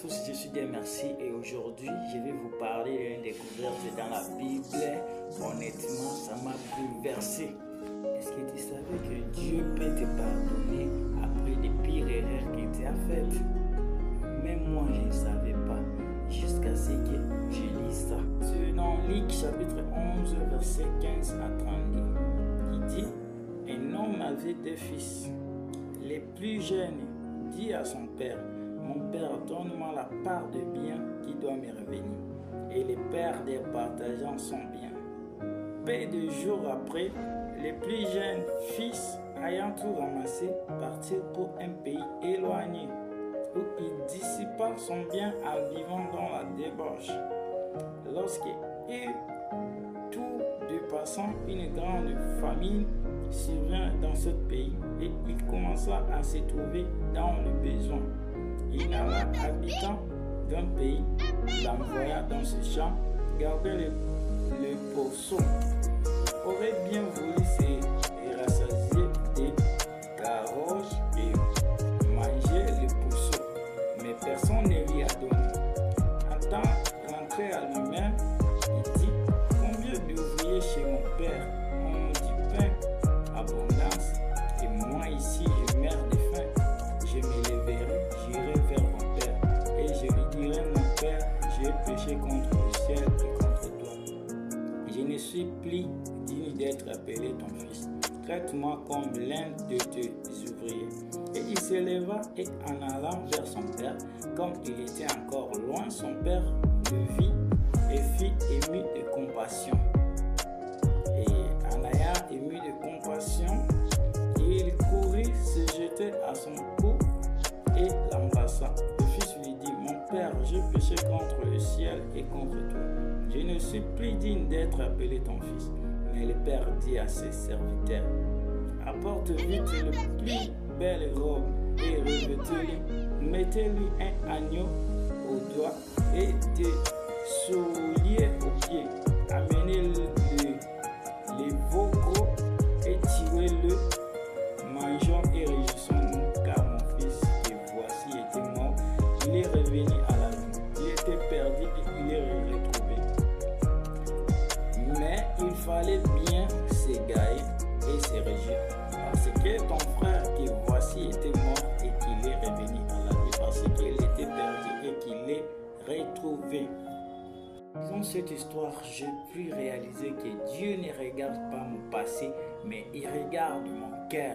Tous, je suis Dieu merci et aujourd'hui je vais vous parler d'une découverte dans la Bible. Honnêtement, ça m'a bouleversé. Est-ce que tu savais que Dieu peut te pardonner après des pires erreurs qu'il t'a faites? Même moi je ne savais pas jusqu'à ce que je lis ça. C'est dans Luc chapitre 11 verset 15 à 32 qui dit: un homme avait deux fils. Le plus jeune dit à son père: mon père, donne-moi la part de bien qui doit me revenir. Et le père les partageant son bien. Peu de jours après, le plus jeune fils, ayant tout ramassé, partit pour un pays éloigné, où il dissipa son bien en vivant dans la débauche. Lorsqu'il eut tout dépassant, une grande famine survint dans ce pays et il commença à se trouver dans le besoin. Il alla habitant d'un pays, l'envoya dans ce champ, garder le pourceau. Aurait bien voulu se rassasier des carottes et manger le pourceau, mais personne ne lui a donné. En temps rentré à lui-même, il dit: combien d'ouvriers chez mon père ont du pain, abondance, et moi ici je meurs de faim. Je me lèverai, j'irai vers mon père, et je lui dirai: mon père, j'ai péché contre le ciel et contre toi. Je ne suis plus digne d'être appelé ton fils. Traite-moi comme l'un de tes ouvriers. Et il se leva et en allant vers son père, comme il était encore loin, son père le vit et fit ému de compassion. Et en ayant ému de compassion, il courut, se jetait à son cou et l'embrassa. Le fils lui dit: mon père, j'ai péché contre le ciel et contre toi. Je ne suis plus digne d'être appelé ton fils. Mais le père dit à ses serviteurs: apporte vite le plus belle robe et revêtez-lui, mettez-lui un agneau au doigt et des souliers aux pieds. Amenez-le les veaux gros et tirez-le. Mangeons et réjouissons-nous, car mon fils que voici était mort, il est revenu à la vie. Il était perdu et il est retrouvé. Mais il fallait bien s'égarer et se réjouir, parce que ton frère qui voici était mort et qu'il est revenu à la vie, parce qu'il était perdu et qu'il est retrouvé. Dans cette histoire, j'ai pu réaliser que Dieu ne regarde pas mon passé, mais il regarde mon cœur.